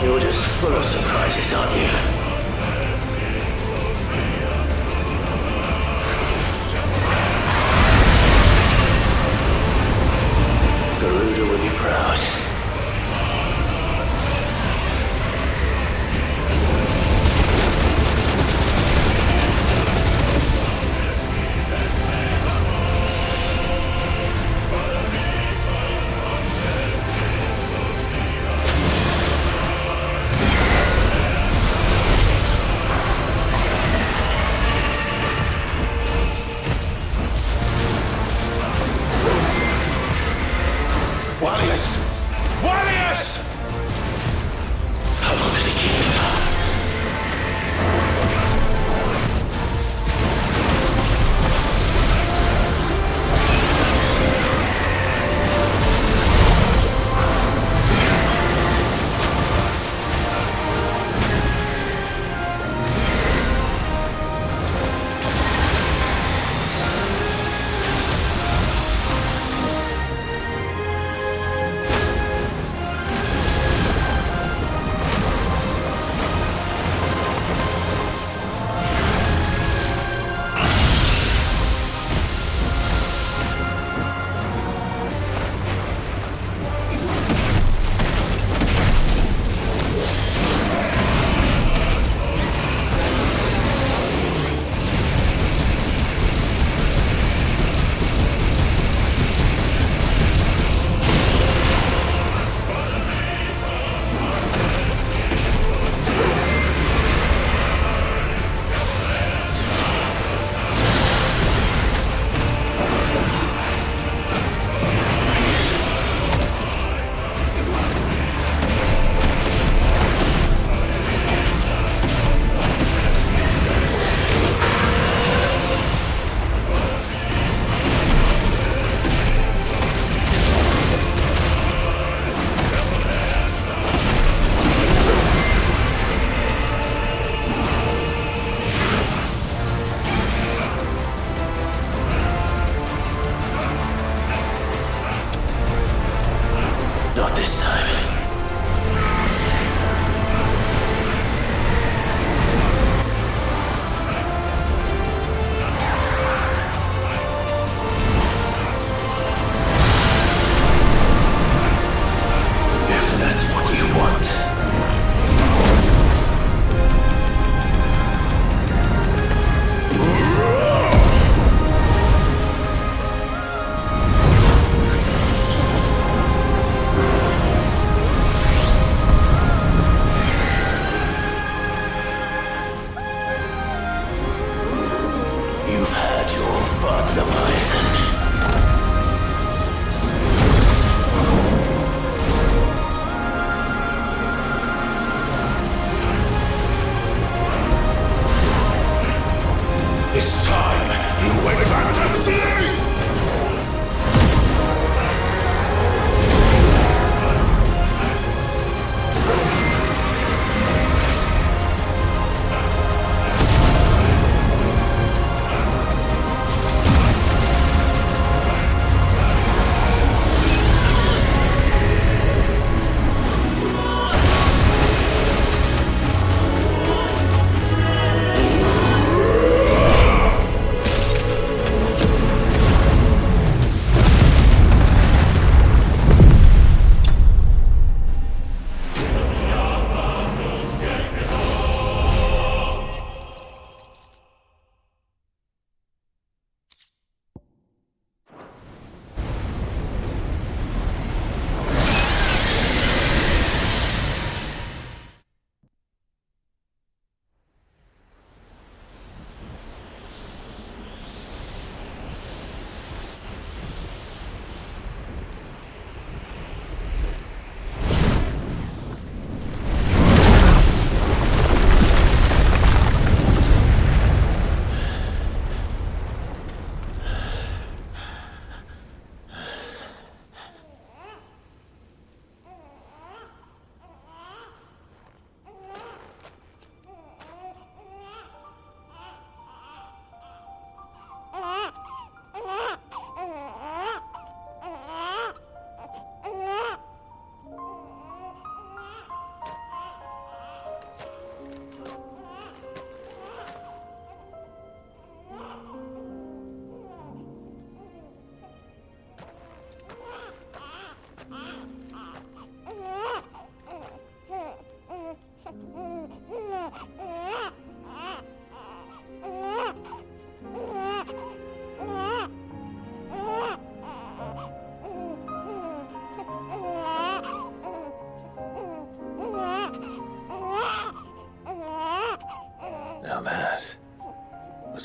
You're just full of surprises, aren't you? Garuda will be proud.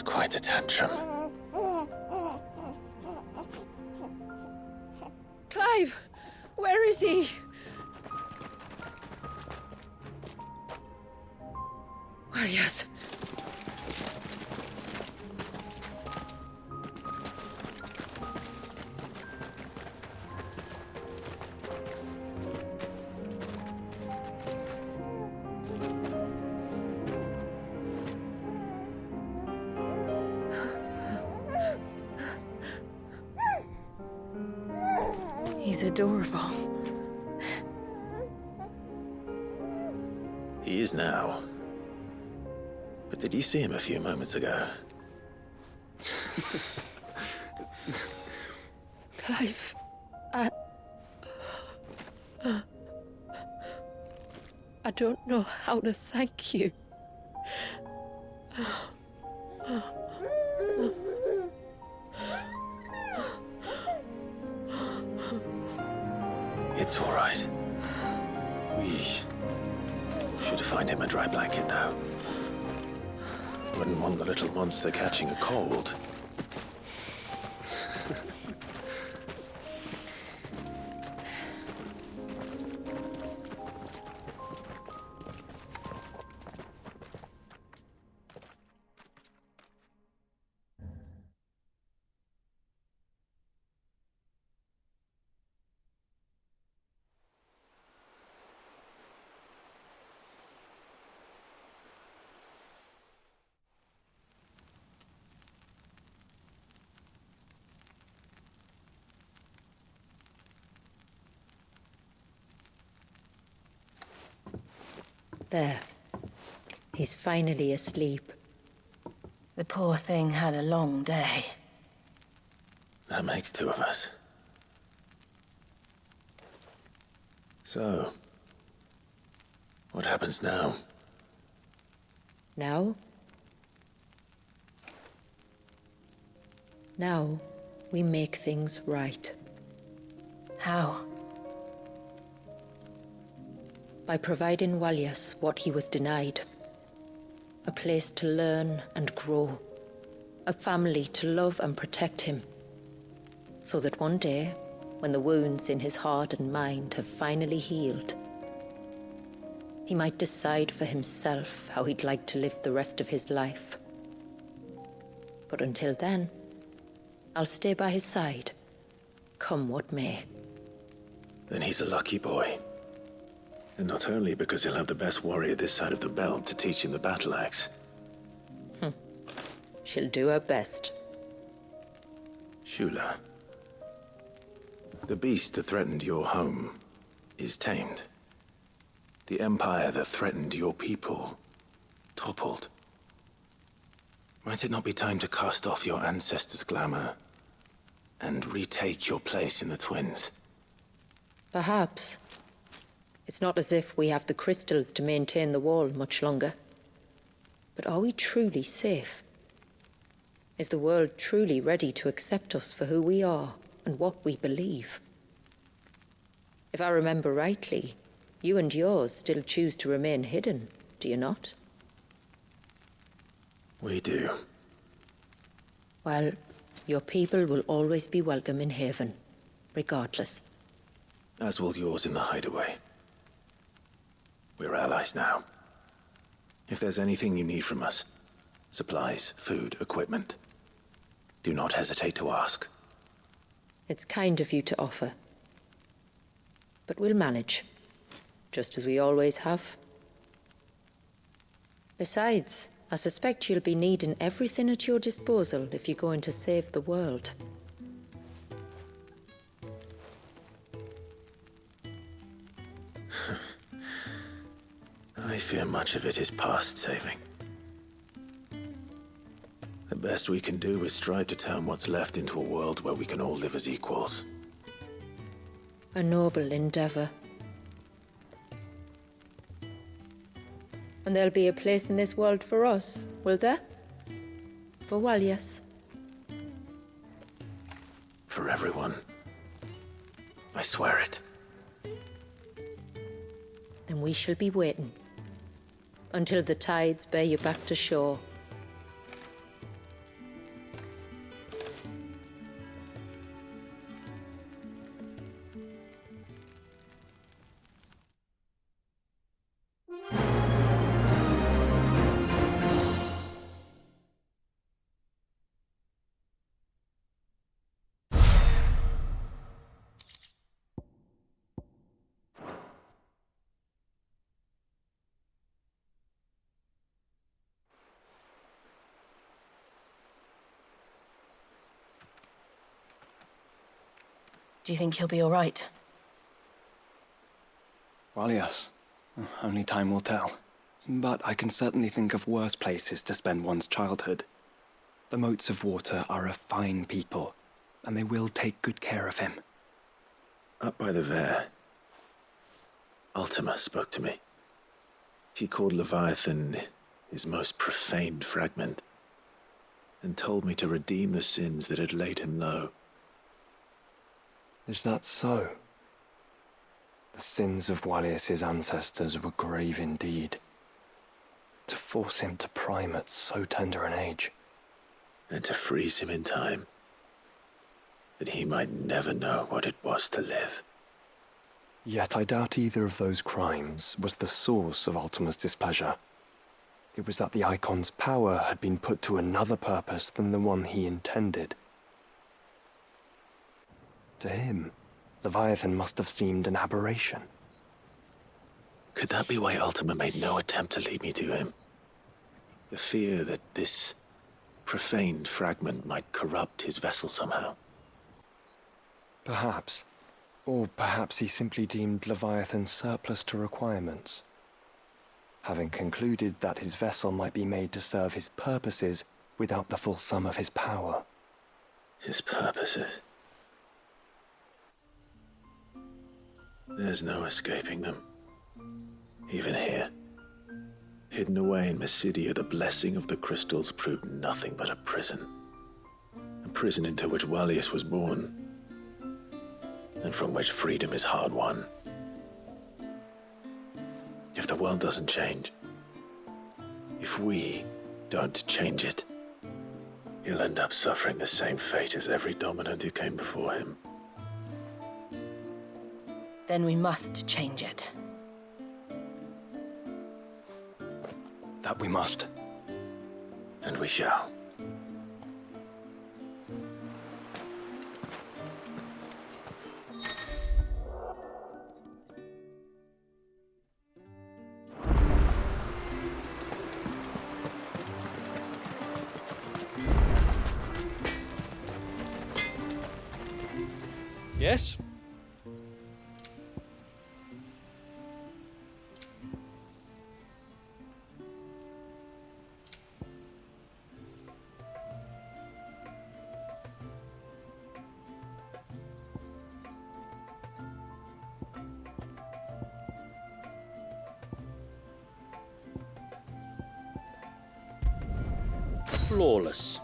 was quite a tantrum. Clive! Where is he? Well, yes. He's adorable. He is now. But did you see him a few moments ago? Clive, I don't know how to thank you. It's all right. We should find him a dry blanket, though. Wouldn't want the little monster catching a cold. There. He's finally asleep. The poor thing had a long day. That makes two of us. So, what happens now? Now? Now, we make things right. How? By providing Walyas what he was denied. A place to learn and grow. A family to love and protect him. So that one day, when the wounds in his heart and mind have finally healed, he might decide for himself how he'd like to live the rest of his life. But until then, I'll stay by his side, come what may. Then he's a lucky boy. And not only because he'll have the best warrior this side of the belt to teach him the battle axe. She'll do her best. Shula. The beast that threatened your home is tamed. The empire that threatened your people toppled. Might it not be time to cast off your ancestors' glamour and retake your place in the Twins? Perhaps. It's not as if we have the crystals to maintain the wall much longer. But are we truly safe? Is the world truly ready to accept us for who we are and what we believe? If I remember rightly, you and yours still choose to remain hidden, do you not? We do. Well, your people will always be welcome in Haven, regardless. As will yours in the hideaway. We're allies now. If there's anything you need from us, supplies, food, equipment, do not hesitate to ask. It's kind of you to offer. But we'll manage, just as we always have. Besides, I suspect you'll be needing everything at your disposal if you're going to save the world. I fear much of it is past saving. The best we can do is strive to turn what's left into a world where we can all live as equals. A noble endeavor. And there'll be a place in this world for us, will there? For Walyas. For everyone. I swear it. Then we shall be waiting. Until the tides bear you back to shore. Do you think he'll be all right? Well, yes. Only time will tell. But I can certainly think of worse places to spend one's childhood. The Moats of Water are a fine people, and they will take good care of him. Up by the Vare, Ultima spoke to me. He called Leviathan his most profaned fragment, and told me to redeem the sins that had laid him low. Is that so? The sins of Wallius's ancestors were grave indeed. To force him to prime at so tender an age. And to freeze him in time, that he might never know what it was to live. Yet I doubt either of those crimes was the source of Ultima's displeasure. It was that the Icon's power had been put to another purpose than the one he intended. To him, Leviathan must have seemed an aberration. Could that be why Ultima made no attempt to lead me to him? The fear that this profaned fragment might corrupt his vessel somehow. Perhaps. Or perhaps he simply deemed Leviathan surplus to requirements. Having concluded that his vessel might be made to serve his purposes without the full sum of his power. His purposes. There's no escaping them. Even here. Hidden away in Mysidia, the blessing of the crystals proved nothing but a prison. A prison into which Wallius was born, and from which freedom is hard won. If the world doesn't change, if we don't change it, he'll end up suffering the same fate as every dominant who came before him. Then we must change it. That we must. And we shall. Yes? Flawless.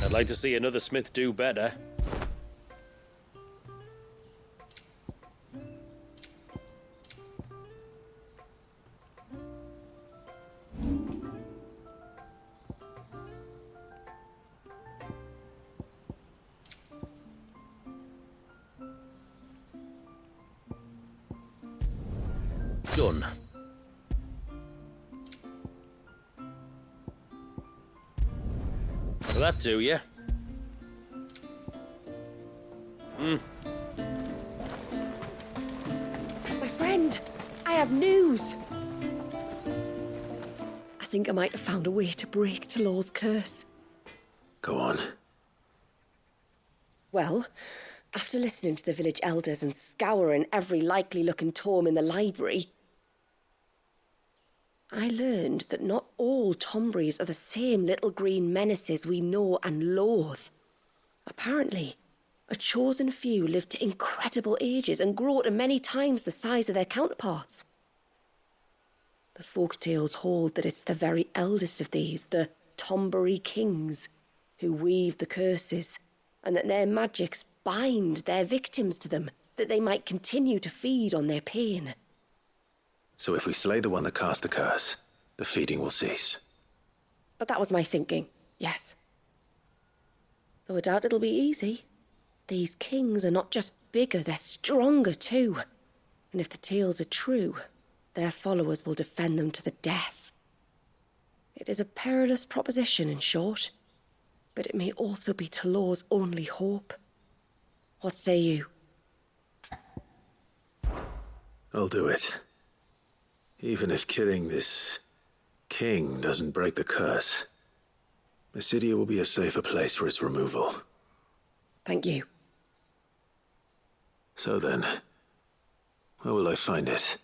I'd like to see another smith do better. Done. Will that do you? My friend, I have news. I think I might have found a way to break Talor's curse. Go on. Well, after listening to the village elders and scouring every likely-looking tome in the library, I learned that not all Tombries are the same little green menaces we know and loathe. Apparently, a chosen few live to incredible ages and grow to many times the size of their counterparts. The folktales hold that it's the very eldest of these, the Tombury kings, who weave the curses, and that their magics bind their victims to them, that they might continue to feed on their pain. So if we slay the one that cast the curse, the feeding will cease. But that was my thinking, yes. Though I doubt it'll be easy. These kings are not just bigger, they're stronger too. And if the tales are true, their followers will defend them to the death. It is a perilous proposition, in short. But it may also be Talor's only hope. What say you? I'll do it. Even if killing this king doesn't break the curse, Mysidia will be a safer place for its removal. Thank you. So then, where will I find it?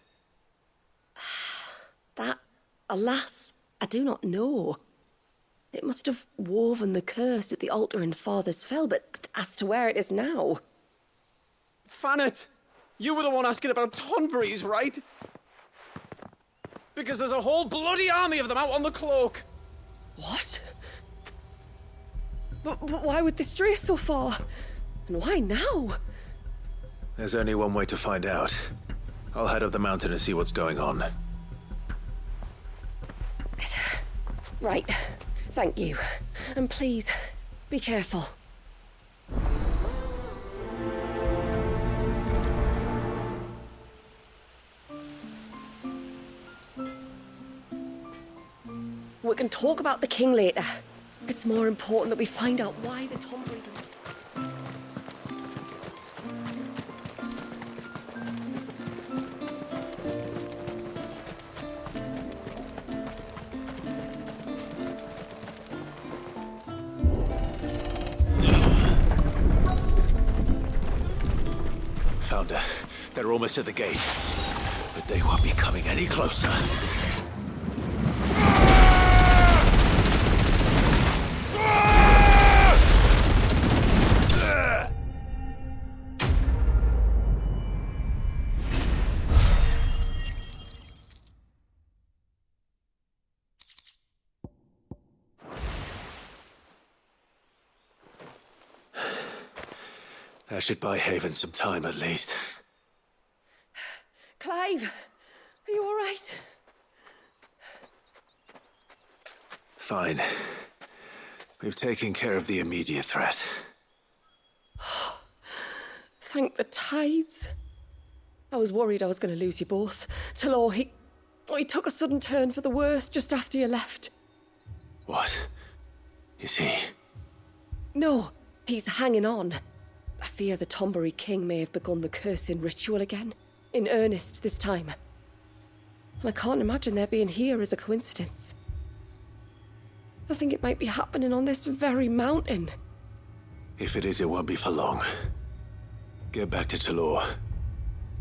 That, alas, I do not know. It must have woven the curse at the altar in Father's Fell, but as to where it is now... Fanet! You were the one asking about Tonberries, right? Because there's a whole bloody army of them out on the cloak! What? But why would they stray so far? And why now? There's only one way to find out. I'll head up the mountain and see what's going on. Right. Thank you. And please, be careful. We can talk about the king later. It's more important that we find out why the Tonberries are... Found her. They're almost at the gate. But they won't be coming any closer. That should buy Haven some time at least. Clive, are you all right? Fine. We've taken care of the immediate threat. Thank the tides. I was worried I was going to lose you both. Talor, he took a sudden turn for the worse just after you left. What? Is he? No, he's hanging on. I fear the Tonberry King may have begun the cursing ritual again. In earnest this time. And I can't imagine their being here as a coincidence. I think it might be happening on this very mountain. If it is, it won't be for long. Get back to Talor.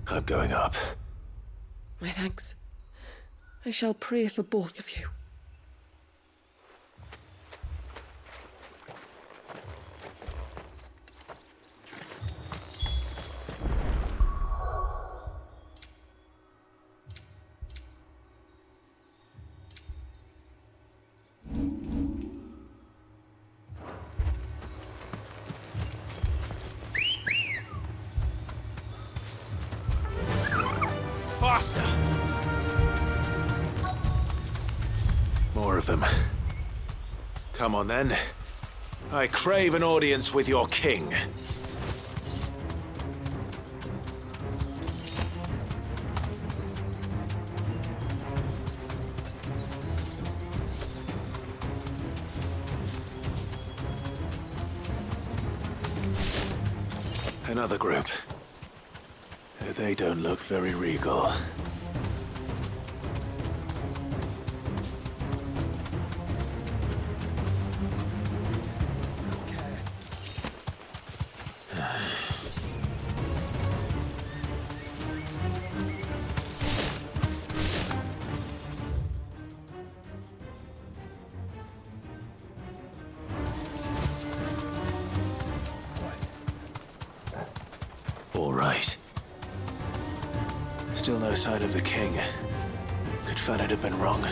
I'm going up. My thanks. I shall pray for both of you. Faster! More of them. Come on then. I crave an audience with your king. Another group. They don't look very regal. All right. Still no sign of the king. Could Fanet have been wrong?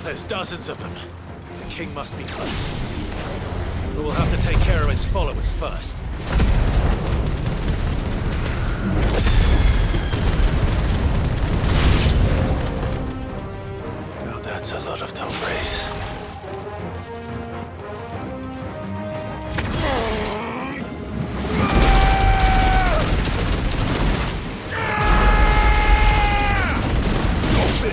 There's dozens of them. The king must be close. But we'll have to take care of his followers first. Now that's a lot of Tonberries. You're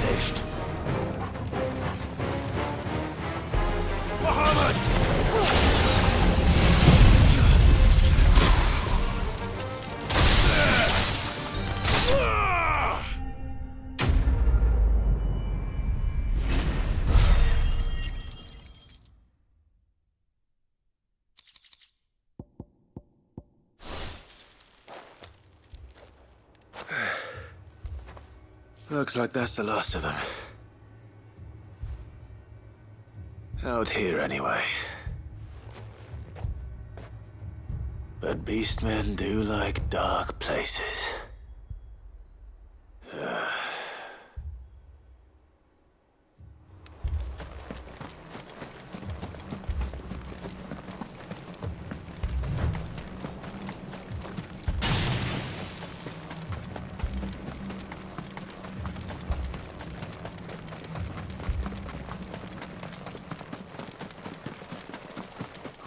Looks like that's the last of them. Out here, anyway. But beastmen do like dark places.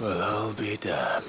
Well, I'll be damned.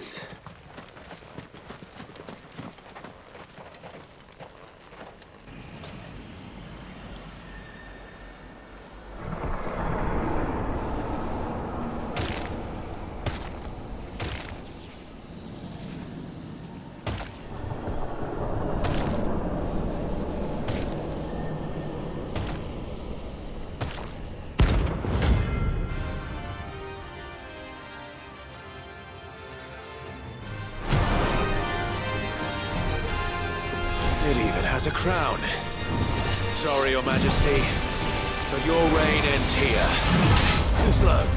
It even has a crown. Sorry, Your Majesty, but your reign ends here. Too slow.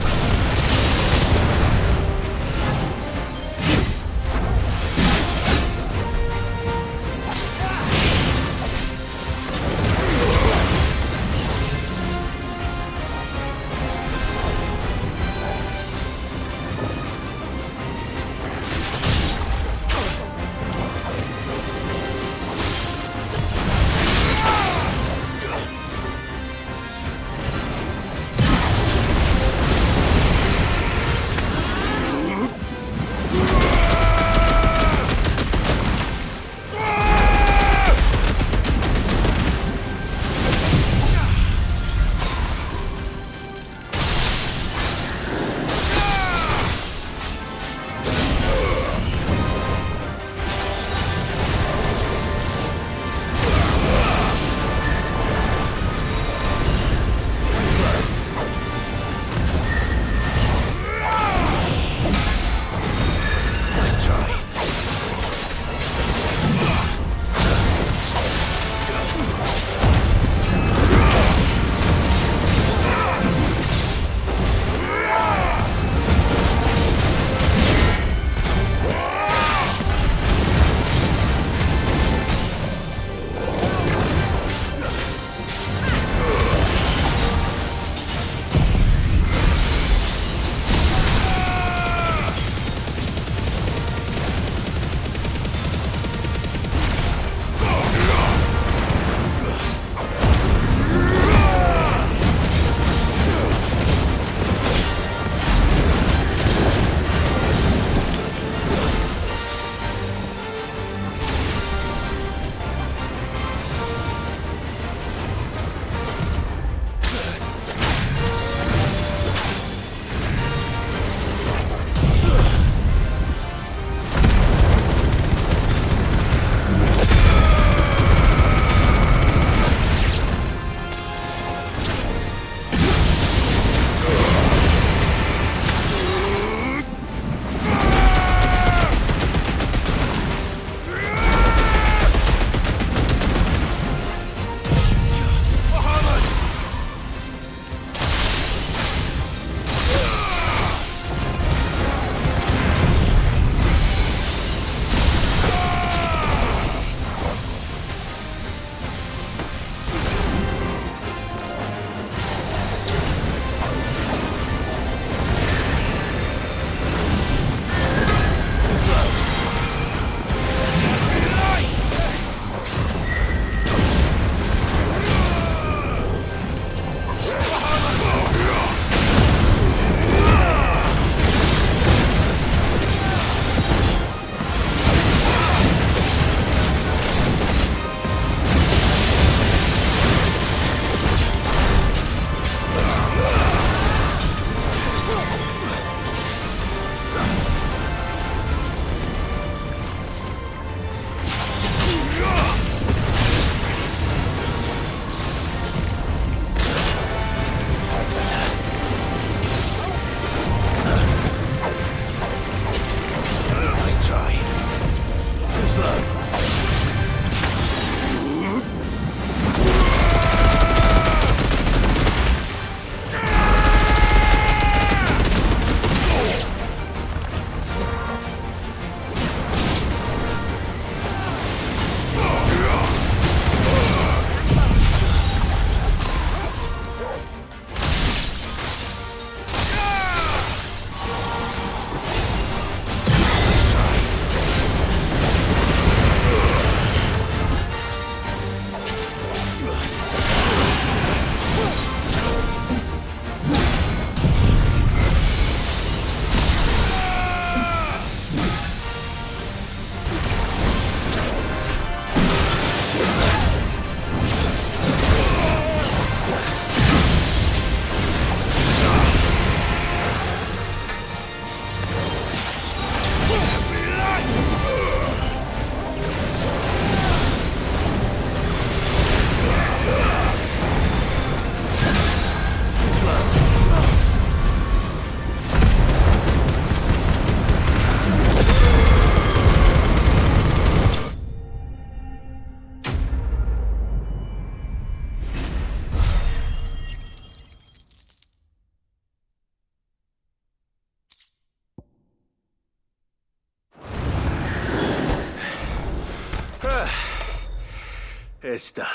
It's done.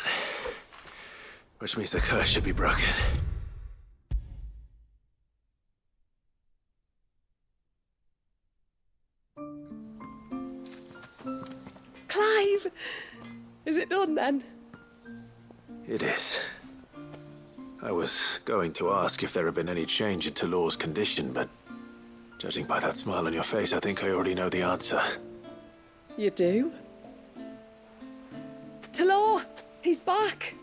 Which means the curse should be broken. Clive! Is it done then? It is. I was going to ask if there had been any change in Talor's condition, but judging by that smile on your face, I think I already know the answer. You do? Talor! He's back!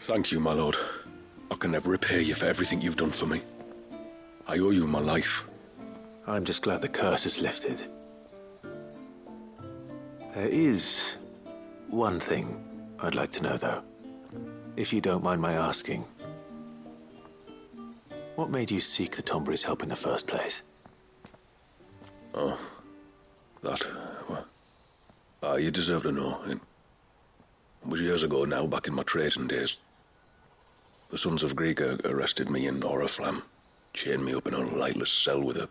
Thank you, my lord. I can never repay you for everything you've done for me. I owe you my life. I'm just glad the curse is lifted. There is one thing I'd like to know, though. If you don't mind my asking. What made you seek the Tombury's help in the first place? Oh, that, well, you deserve to know. It was years ago now, back in my trading days. The Sons of Greek arrested me in Oriflamme, chained me up in a lightless cell with a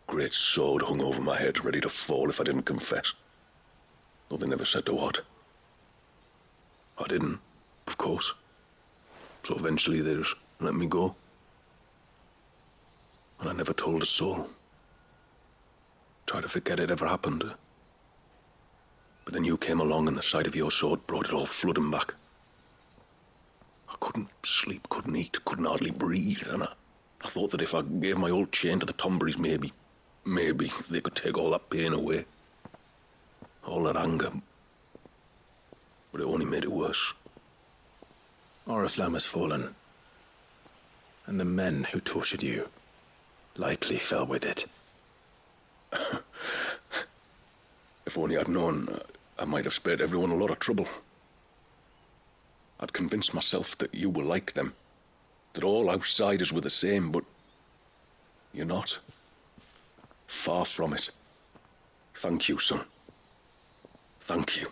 great sword hung over my head, ready to fall if I didn't confess. Though they never said to what. I didn't, of course. So eventually they just let me go. And I never told a soul. Tried to forget it ever happened. But then you came along and the sight of your sword brought it all flooding back. I couldn't sleep, couldn't eat, couldn't hardly breathe, and I thought that if I gave my old chain to the Tomburys, maybe they could take all that pain away. All that anger. But it only made it worse. Oriflamme has fallen. And the men who tortured you likely fell with it. If only I'd known, I might have spared everyone a lot of trouble. I'd convinced myself that you were like them, that all outsiders were the same, but you're not. Far from it. Thank you, son. Thank you.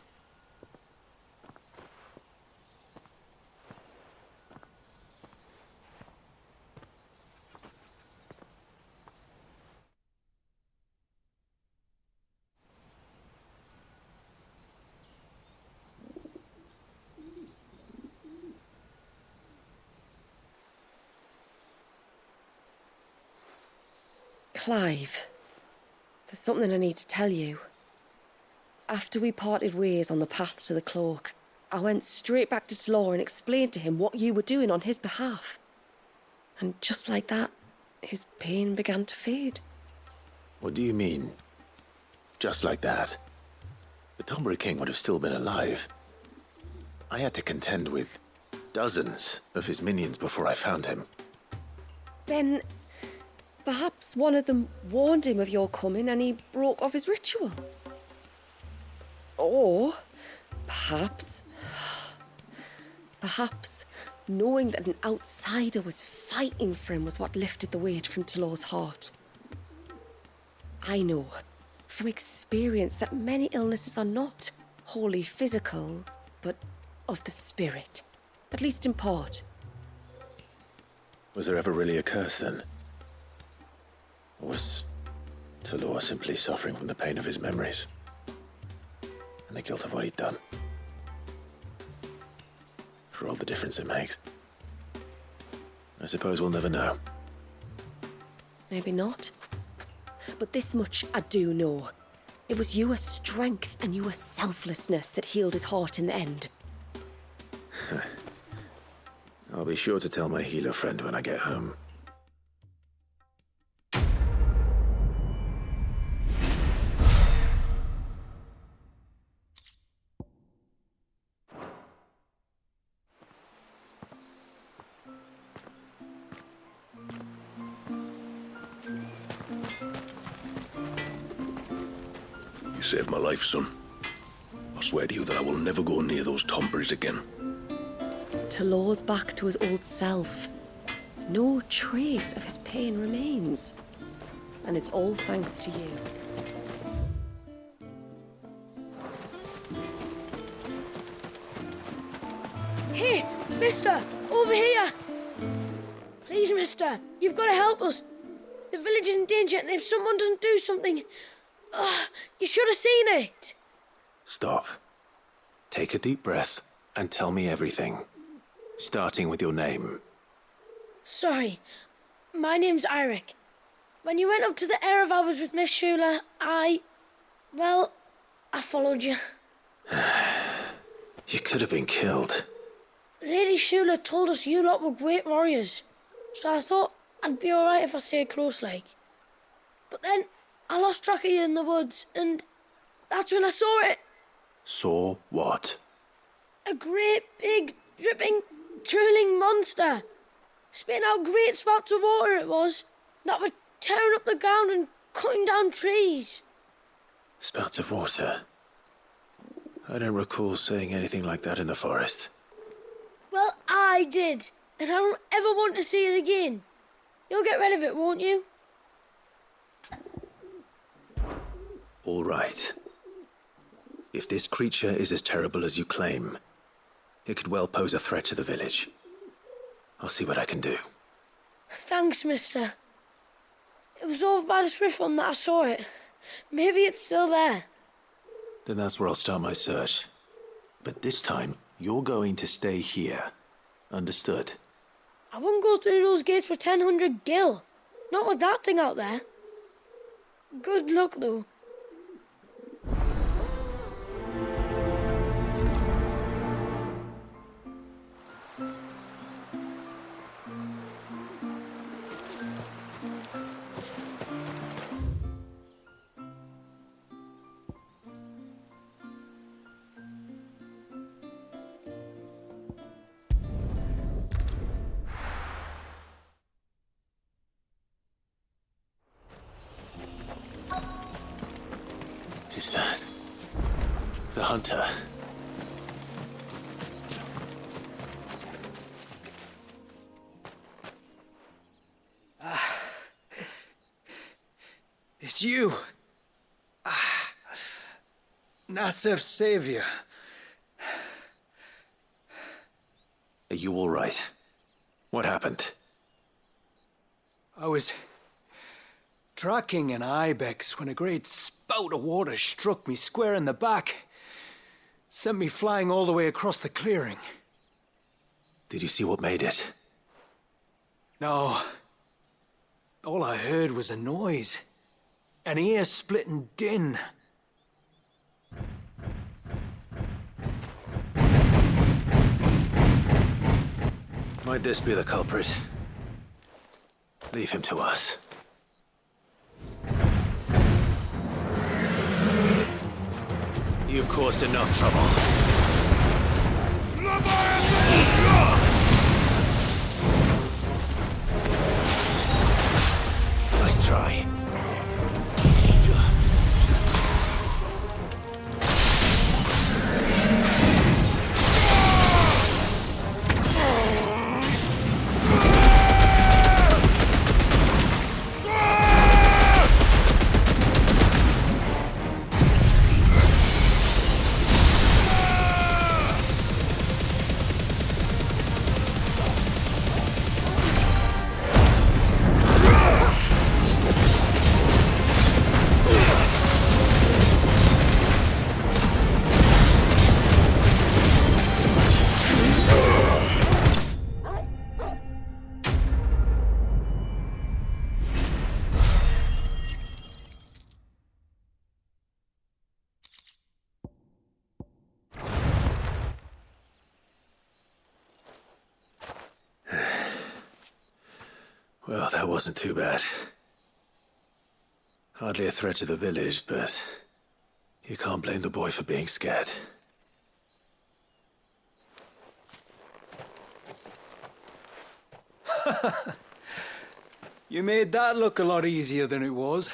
Clive, there's something I need to tell you. After we parted ways on the path to the cloak, I went straight back to Talor and explained to him what you were doing on his behalf. And just like that, his pain began to fade. What do you mean? Just like that? The Tombury King would have still been alive. I had to contend with dozens of his minions before I found him. Then perhaps one of them warned him of your coming and he broke off his ritual. Or perhaps knowing that an outsider was fighting for him was what lifted the weight from Talor's heart. I know from experience that many illnesses are not wholly physical, but of the spirit, at least in part. Was there ever really a curse then? Or was Talor simply suffering from the pain of his memories? And the guilt of what he'd done? For all the difference it makes. I suppose we'll never know. Maybe not. But this much I do know. It was your strength and your selflessness that healed his heart in the end. I'll be sure to tell my healer friend when I get home. You saved my life, son. I swear to you that I will never go near those Tomburys again. Talor's back to his old self. No trace of his pain remains. And it's all thanks to you. Hey, mister! Over here! Please, mister, you've got to help us. The village is in danger, and if someone doesn't do something, You should have seen it. Stop. Take a deep breath and tell me everything. Starting with your name. Sorry. My name's Eirik. When you went up to the Erevav with Miss Shula, well, I followed you. You could have been killed. Lady Shula told us you lot were great warriors, so I thought I'd be alright if I stayed close like. But then I lost track of you in the woods, and that's when I saw it. Saw what? A great, big, dripping, drooling monster. Spitting out great spouts of water it was, that were tearing up the ground and cutting down trees. Spouts of water? I don't recall seeing anything like that in the forest. Well, I did, and I don't ever want to see it again. You'll get rid of it, won't you? All right. If this creature is as terrible as you claim, it could well pose a threat to the village. I'll see what I can do. Thanks, mister. It was over by the Swift one that I saw it. Maybe it's still there. Then that's where I'll start my search. But this time, you're going to stay here. Understood? I wouldn't go through those gates for 1,000 gil. Not with that thing out there. Good luck, though. Is that the hunter? It's you. Nasef's savior. Are you all right? What happened? I was tracking an ibex when a great spout of water struck me square in the back. Sent me flying all the way across the clearing. Did you see what made it? No. All I heard was a noise. An ear-splitting din. Might this be the culprit? Leave him to us. You've caused enough trouble. Nice try. Well, that wasn't too bad. Hardly a threat to the village, but you can't blame the boy for being scared. You made that look a lot easier than it was.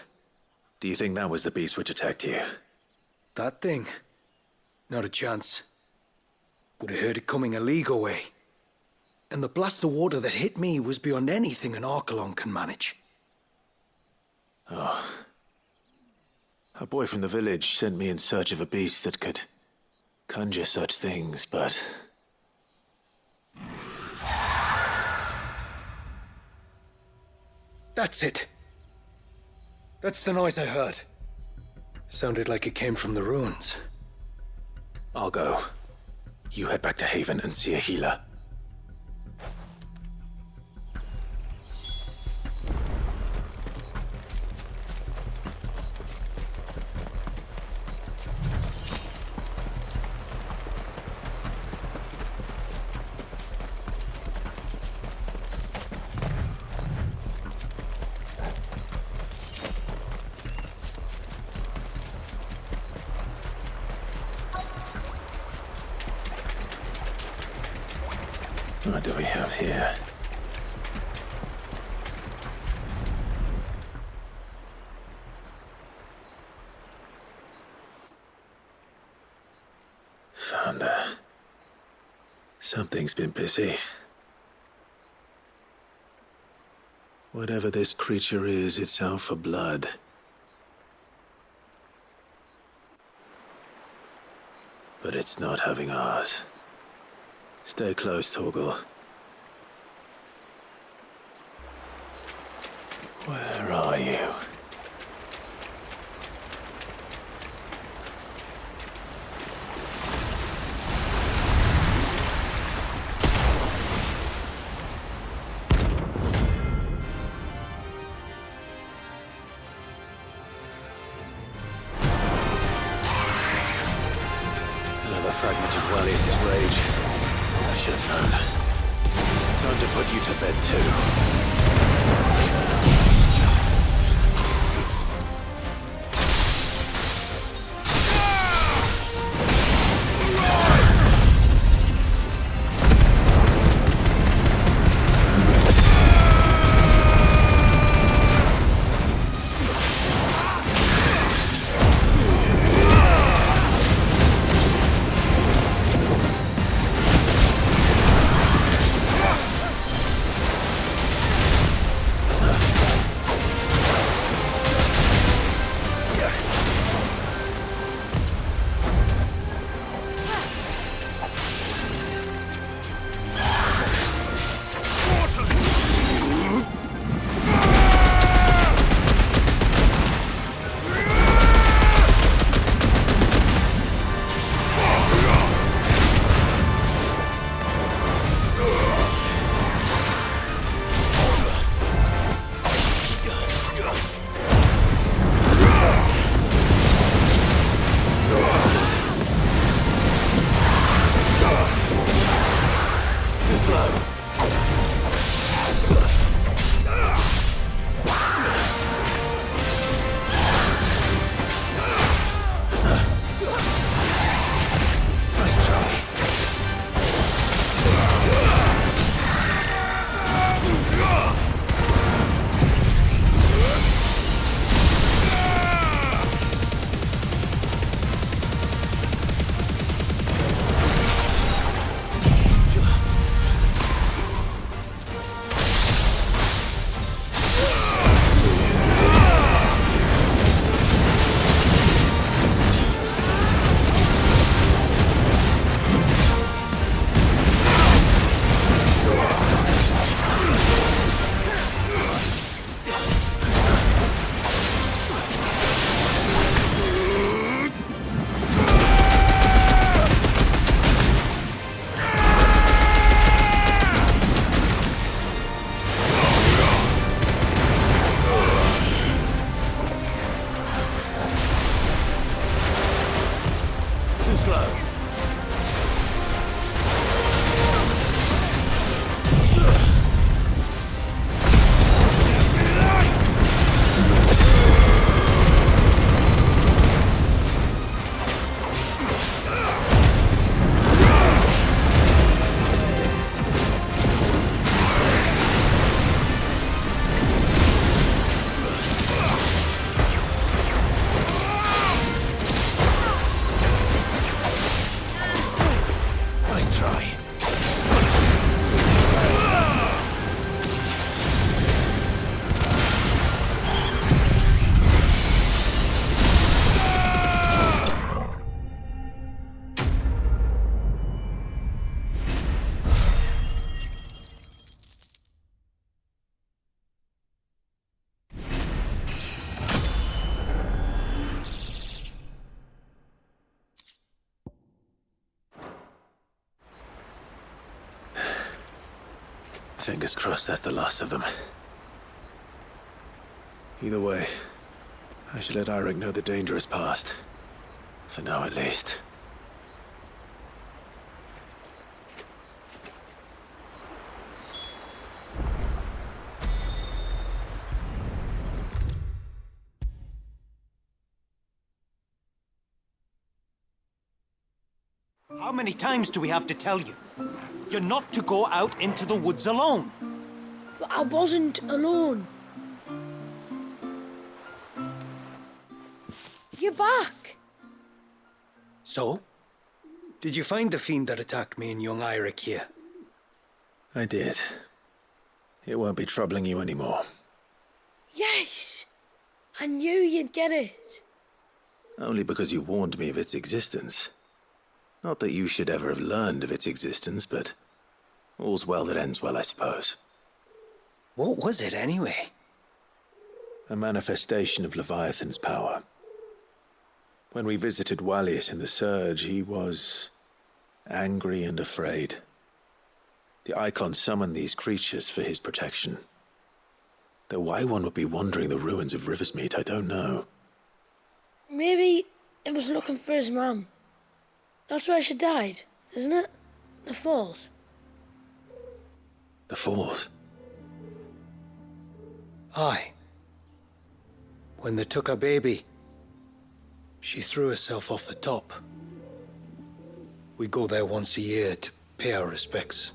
Do you think that was the beast which attacked you? That thing? Not a chance. Would have heard it coming a league away. And the blast of water that hit me was beyond anything an Archelon can manage. Oh. A boy from the village sent me in search of a beast that could conjure such things, but... That's it. That's the noise I heard. Sounded like it came from the ruins. I'll go. You head back to Haven and see a healer. What do we have here? Found her. Something's been busy. Whatever this creature is, it's out for blood. But it's not having ours. Stay close, Torgal. Where are you? Another fragment of Wallius's rage. I should have known. Time to put you to bed, too. Fingers crossed that's the last of them. Either way, I should let Eirik know the danger is past. For now, at least. How many times do we have to tell you? You're not to go out into the woods alone. But I wasn't alone. You're back. So? Did you find the fiend that attacked me and young Eirik here? I did. It won't be troubling you anymore. Yes. I knew you'd get it. Only because you warned me of its existence. Not that you should ever have learned of its existence, but all's well that ends well, I suppose. What was it, anyway? A manifestation of Leviathan's power. When we visited Wallius in the Surge, he was angry and afraid. The Icon summoned these creatures for his protection. Though why one would be wandering the ruins of Riversmeet, I don't know. Maybe it was looking for his mum. That's where she died, isn't it? The Falls. The Falls? Aye. When they took her baby, she threw herself off the top. We go there once a year to pay our respects.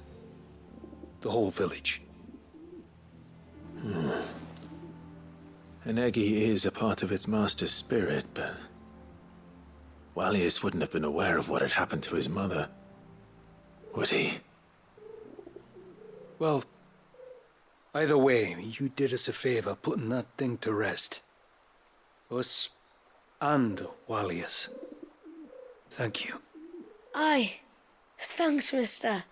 The whole village. An Eggy is a part of its master's spirit, but Wallius wouldn't have been aware of what had happened to his mother, would he? Well, either way, you did us a favor putting that thing to rest. Us and Wallius. Thank you. Aye. Thanks, mister.